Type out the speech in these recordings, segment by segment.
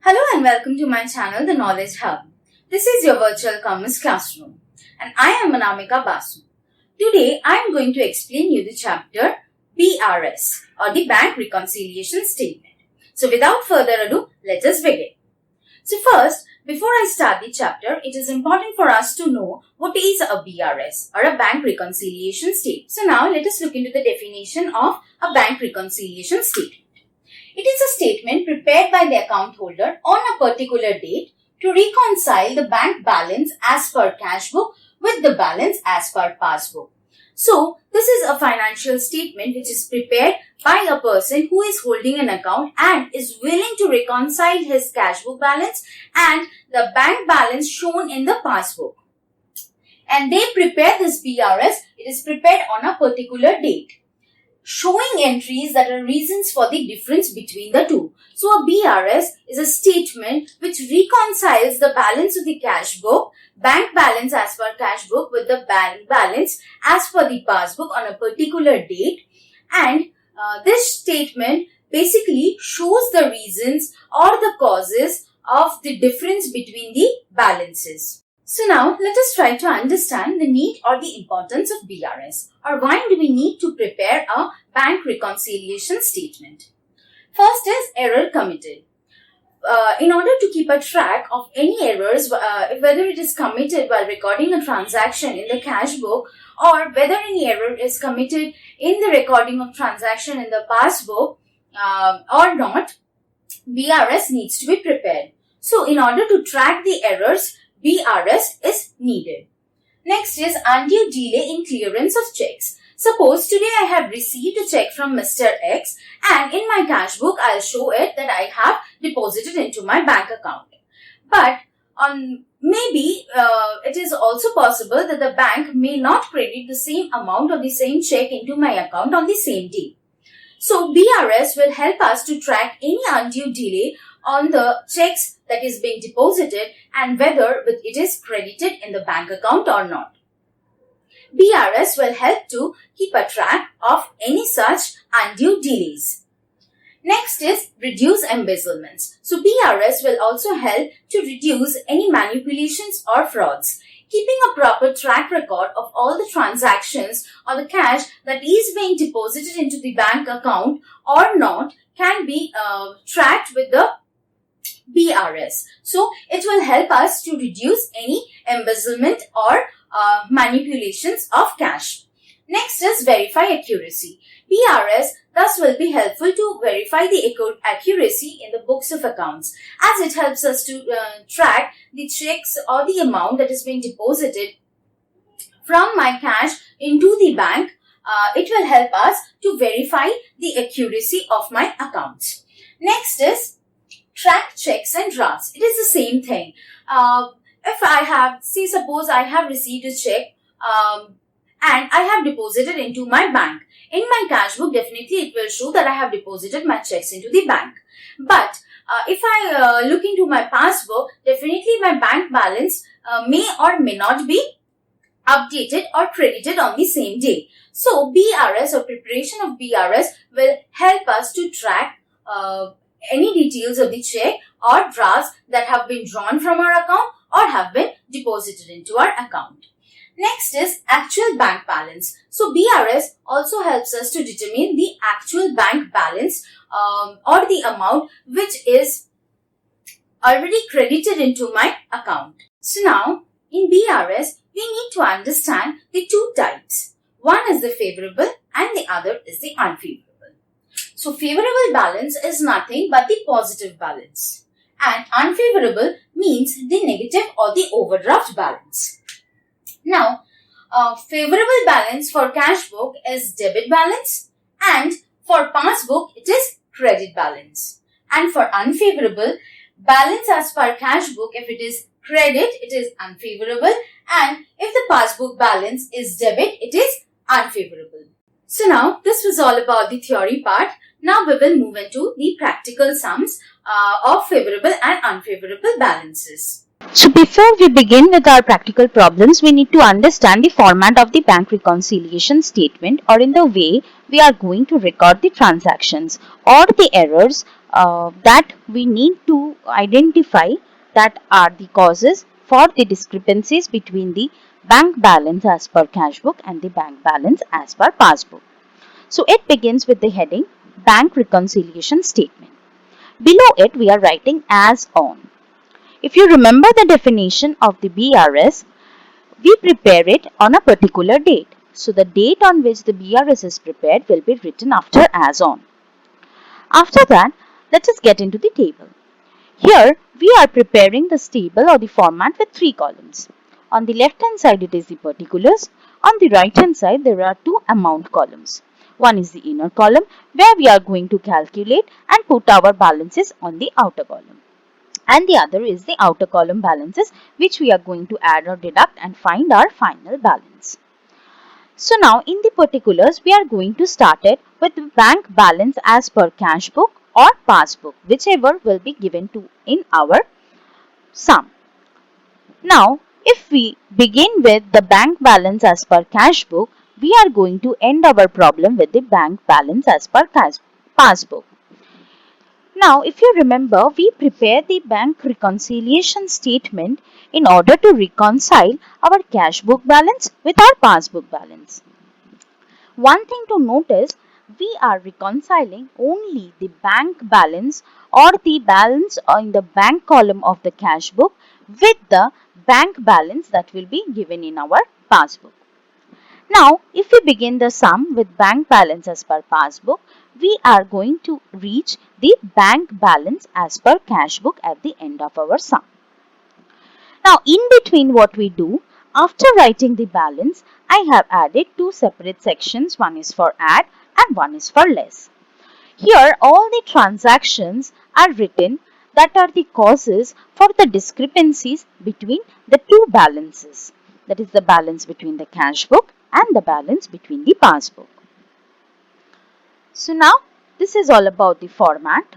Hello and welcome to my channel, The Knowledge Hub. This is your virtual commerce classroom and I am Anamika Basu. Today I am going to explain you the chapter BRS or the Bank Reconciliation Statement. So without further ado, let us begin. So first, before I start the chapter, it is important for us to know what is a BRS or a Bank Reconciliation Statement. So now let us look into the definition of a Bank Reconciliation Statement. It is a statement prepared by the account holder on a particular date to reconcile the bank balance as per cash book with the balance as per passbook. So, this is a financial statement which is prepared by a person who is holding an account and is willing to reconcile his cash book balance and the bank balance shown in the passbook. And they prepare this BRS, it is prepared on a particular date, showing entries that are reasons for the difference between the two. So a BRS is a statement which reconciles the balance of the cash book, bank balance as per cash book with the bank balance as per the passbook on a particular date. And this statement basically shows the reasons or the causes of the difference between the balances. So now let us try to understand the need or the importance of BRS, or why do we need to prepare a bank reconciliation statement. First is error committed. In order to keep a track of any errors, whether it is committed while recording a transaction in the cash book or whether any error is committed in the recording of transaction in the passbook or not, BRS needs to be prepared. So in order to track the errors, BRS is needed. Next is undue delay in clearance of checks. Suppose today I have received a check from Mr. X and in my cash book I'll show it that I have deposited into my bank account. But maybe it is also possible that the bank may not credit the same amount or the same check into my account on the same day. So BRS will help us to track any undue delay on the checks that is being deposited and whether it is credited in the bank account or not. BRS will help to keep a track of any such undue delays. Next is reduce embezzlements. So BRS will also help to reduce any manipulations or frauds. Keeping a proper track record of all the transactions or the cash that is being deposited into the bank account or not can be tracked with the BRS. So it will help us to reduce any embezzlement or manipulations of cash. Next is verify accuracy. BRS thus will be helpful to verify the accuracy in the books of accounts, as it helps us to track the checks or the amount that is being deposited from my cash into the bank. It will help us to verify the accuracy of my accounts. Next is track checks and drafts. It is the same thing. If I have, suppose I have received a check and I have deposited into my bank. In my cash book, definitely it will show that I have deposited my checks into the bank. But if I look into my passbook, definitely my bank balance may or may not be updated or credited on the same day. So BRS or preparation of BRS will help us to track any details of the check or drafts that have been drawn from our account or have been deposited into our account. Next is actual bank balance. So BRS also helps us to determine the actual bank balance or the amount which is already credited into my account. So now in BRS we need to understand the two types. One is the favorable and the other is the unfavorable. So favorable balance is nothing but the positive balance and unfavorable means the negative or the overdraft balance. Now, favorable balance for cash book is debit balance and for passbook it is credit balance. And for unfavorable balance as per cash book, if it is credit, it is unfavorable, and if the passbook balance is debit, it is unfavorable. So now this was all about the theory part. Now we will move into the practical sums of favorable and unfavorable balances. So before we begin with our practical problems, we need to understand the format of the bank reconciliation statement, or in the way we are going to record the transactions or the errors that we need to identify that are the causes for the discrepancies between the bank balance as per cash book and the bank balance as per passbook. So it begins with the heading Bank Reconciliation Statement. Below it we are writing as on. If you remember the definition of the BRS, we prepare it on a particular date. So the date on which the BRS is prepared will be written after as on. After that, let us get into the table. Here, we are preparing the table or the format with three columns. On the left hand side, it is the particulars. On the right hand side, there are two amount columns. One is the inner column where we are going to calculate and put our balances on the outer column. And the other is the outer column balances which we are going to add or deduct and find our final balance. So now in the particulars, we are going to start it with bank balance as per cash book or passbook, whichever will be given to in our sum. Now, if we begin with the bank balance as per cash book, we are going to end our problem with the bank balance as per passbook. Now, if you remember, we prepare the bank reconciliation statement in order to reconcile our cash book balance with our passbook balance. One thing to notice, we are reconciling only the bank balance or the balance in the bank column of the cash book with the bank balance that will be given in our passbook. Now, if we begin the sum with bank balance as per passbook, we are going to reach the bank balance as per cash book at the end of our sum. Now, in between what we do, after writing the balance, I have added two separate sections. One is for add and one is for less. Here, all the transactions are written that are the causes for the discrepancies between the two balances. That is the balance between the cash book and the balance between the passbook. So now, this is all about the format.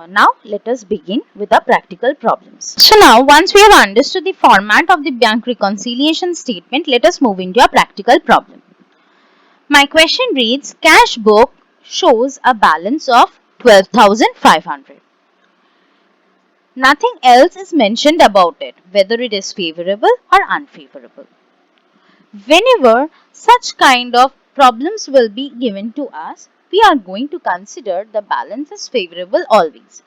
Now let us begin with the practical problems. So now once we have understood the format of the bank reconciliation statement, let us move into a practical problem. My question reads, cash book shows a balance of 12,500. Nothing else is mentioned about it, whether it is favorable or unfavorable. Whenever such kind of problems will be given to us, we are going to consider the balance as favorable always.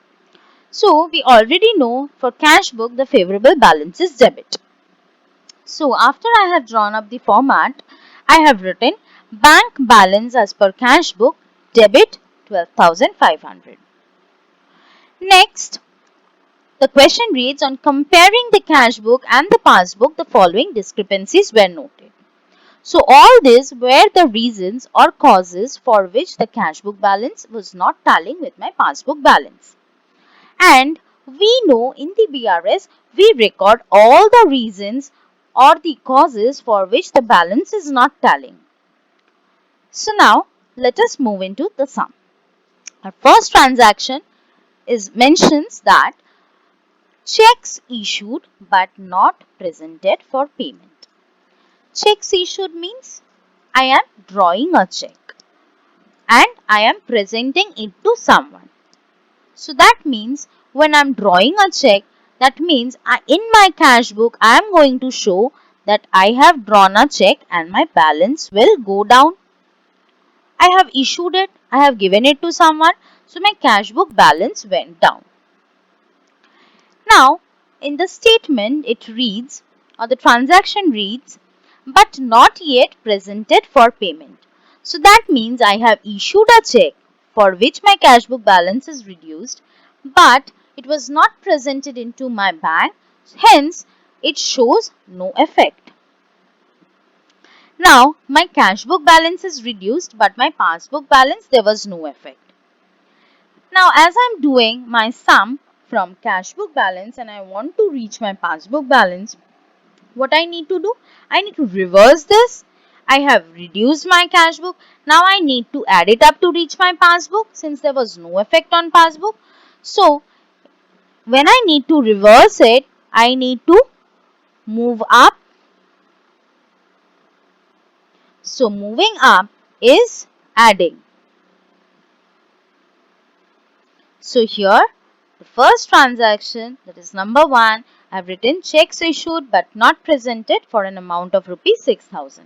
So, we already know for cash book the favorable balance is debit. So, after I have drawn up the format, I have written bank balance as per cash book debit 12,500. Next, the question reads, on comparing the cash book and the passbook, the following discrepancies were noted. So, all these were the reasons or causes for which the cash book balance was not tallying with my passbook balance. And we know in the BRS, we record all the reasons or the causes for which the balance is not tallying. So now, let us move into the sum. Our first transaction mentions that checks issued but not presented for payment. Checks issued means I am drawing a check and I am presenting it to someone. So that means when I am drawing a check, that means in my cash book I am going to show that I have drawn a check and my balance will go down. I have issued it, I have given it to someone, so my cash book balance went down. Now, in the statement it reads, or the transaction reads, but not yet presented for payment. So that means I have issued a check for which my cash book balance is reduced, but it was not presented into my bank, hence it shows no effect. Now, my cash book balance is reduced, but my passbook balance, there was no effect. Now, as I am doing my sum from cash book balance and I want to reach my passbook balance, what I need to do? I need to reverse this. I have reduced my cash book. Now I need to add it up to reach my passbook since there was no effect on passbook. So, when I need to reverse it, I need to move up. So, moving up is adding. So here, the first transaction, that is number 1, I have written checks issued but not presented for an amount of rupees 6,000.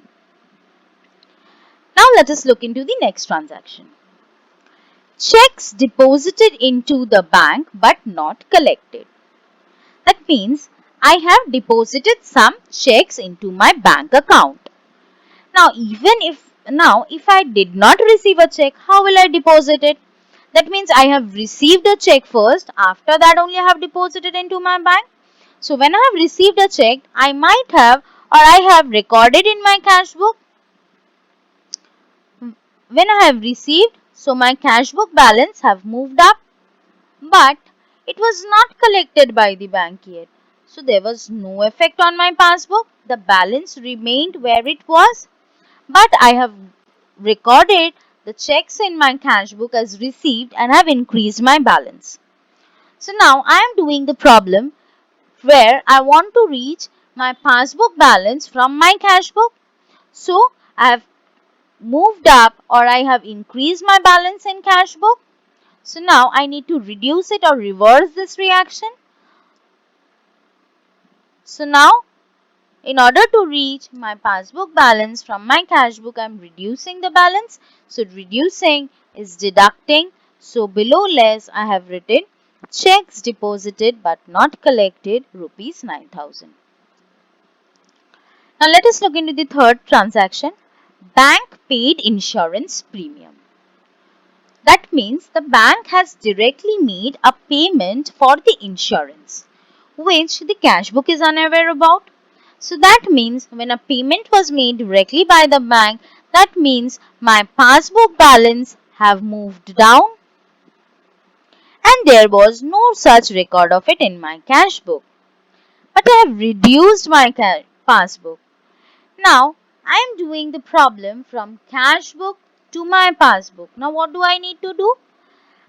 Now let us look into the next transaction. Checks deposited into the bank but not collected. That means I have deposited some checks into my bank account. Now if I did not receive a check, how will I deposit it? That means I have received a check first, after that only I have deposited into my bank. So when I have received a check, I might have or I have recorded in my cash book. When I have received, so my cash book balance have moved up, but it was not collected by the bank yet. So there was no effect on my passbook. The balance remained where it was, but I have recorded the checks in my cash book as received and have increased my balance. So now I am doing the problem where I want to reach my passbook balance from my cash book. So I have moved up or I have increased my balance in cash book. So now I need to reduce it or reverse this reaction. So now in order to reach my passbook balance from my cash book, I am reducing the balance. So reducing is deducting. So below less I have written checks deposited but not collected rupees 9,000. Now let us look into the third transaction. Bank paid insurance premium. That means the bank has directly made a payment for the insurance, which the cash book is unaware about. So that means when a payment was made directly by the bank, that means my passbook balance have moved down and there was no such record of it in my cash book. But I have reduced my passbook. Now I am doing the problem from cash book to my passbook. Now what do I need to do?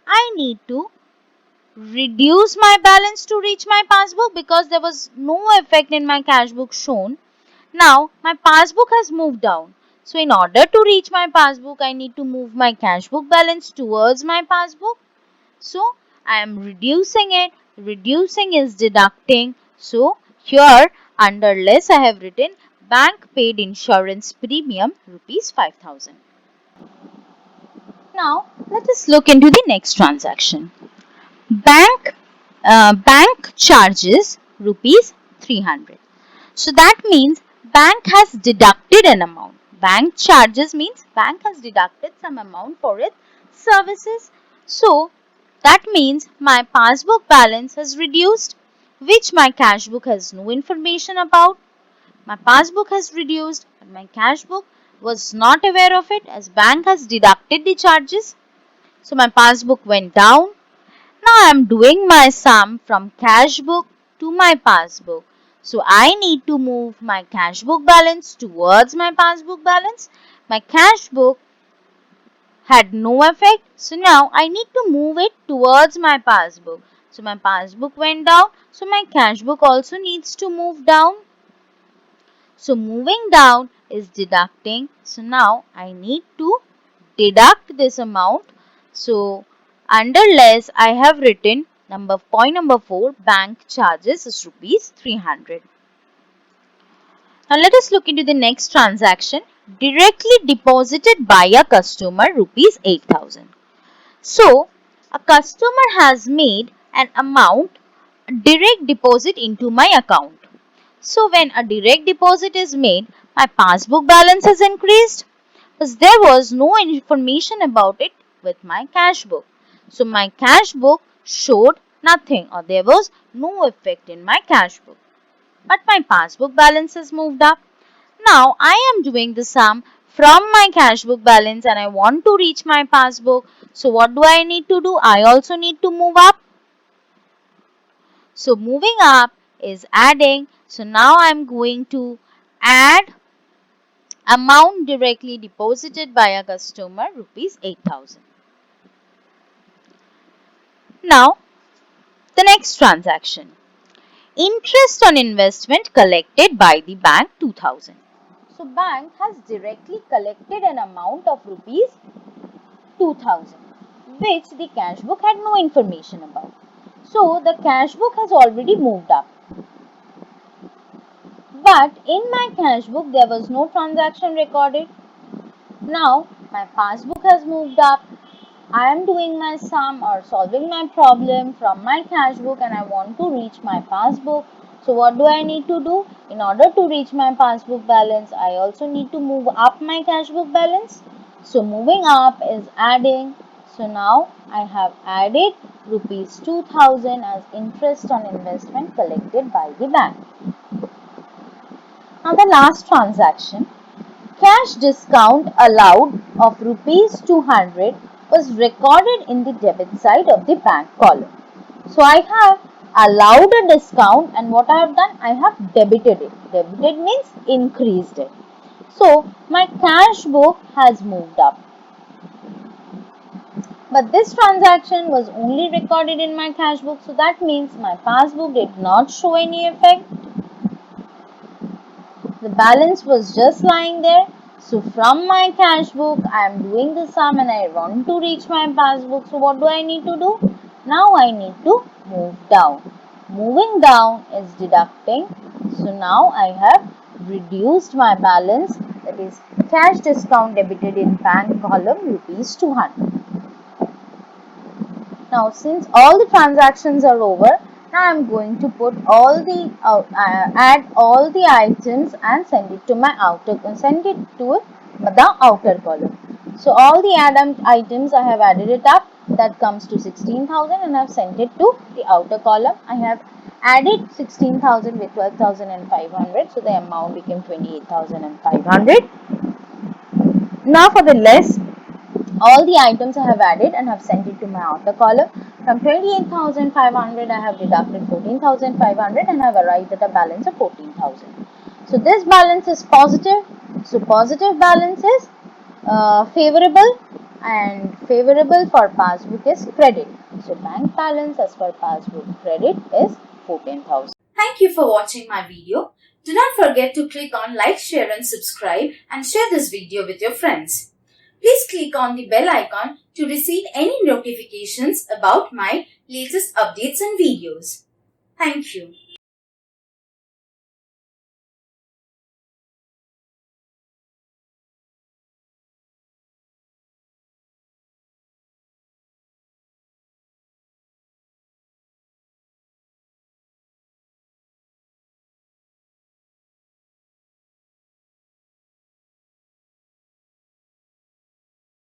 I need to reduce my balance to reach my passbook because there was no effect in my cash book shown. Now my passbook has moved down. So in order to reach my passbook, I need to move my cash book balance towards my passbook. So I am reducing it. Reducing is deducting. So here under less I have written bank paid insurance premium rupees 5,000. Now let us look into the next transaction. Bank charges rupees 300. So that means bank has deducted an amount. Bank charges means bank has deducted some amount for its services. So that means my passbook balance has reduced, which my cash book has no information about. My passbook has reduced and my cash book was not aware of it as bank has deducted the charges. So my passbook went down. Now I am doing my sum from cash book to my passbook. So I need to move my cash book balance towards my passbook balance. My cash book had no effect. So now I need to move it towards my passbook. So my passbook went down. So my cash book also needs to move down. So moving down is deducting. So now I need to deduct this amount. So under less I have written point number 4 bank charges is rupees 300. Now let us look into the next transaction directly deposited by a customer rupees 8,000. So a customer has made an amount direct deposit into my account. So when a direct deposit is made, my passbook balance has increased, because there was no information about it with my cash book. So my cash book showed nothing or there was no effect in my cash book. But my passbook balance has moved up. Now I am doing the sum from my cash book balance and I want to reach my passbook. So what do I need to do? I also need to move up. So moving up is adding. So now I am going to add amount directly deposited by a customer rupees 8,000. Now the next transaction. Interest on investment collected by the bank 2,000. So bank has directly collected an amount of rupees 2,000, which the cash book had no information about. So the cash book has already moved up. But in my cash book there was no transaction recorded. Now my passbook has moved up. I am doing my sum or solving my problem from my cash book and I want to reach my passbook. So what do I need to do? In order to reach my passbook balance, I also need to move up my cash book balance. So moving up is adding. So now I have added rupees 2000 as interest on investment collected by the bank. Now the last transaction, cash discount allowed of rupees 200 was recorded in the debit side of the bank column. So I have allowed a discount and what I have done, I have debited it. Debited means increased it. So my cash book has moved up. But this transaction was only recorded in my cash book, so that means my passbook did not show any effect. The balance was just lying there. So from my cash book, I am doing the sum and I want to reach my passbook. So what do I need to do? Now I need to move down. Moving down is deducting. So now I have reduced my balance, that is cash discount debited in bank column rupees 200. Now since all the transactions are over, now I am going to put all the add all the items and send it to the outer column. So all the items I have added it up, that comes to 16,000 and I have sent it to the outer column. I have added 16,000 with 12,500, so the amount became 28,500. Now for the less, all the items I have added and have sent it to my outer column. From 28,500 I have deducted 14,500 and have arrived at a balance of 14,000. So this balance is positive. So positive balance is favorable, and favorable for passbook is credit. So bank balance as per passbook credit is 14,000. Thank you for watching my video. Do not forget to click on like, share and subscribe and share this video with your friends. Please click on the bell icon to receive any notifications about my latest updates and videos. Thank you.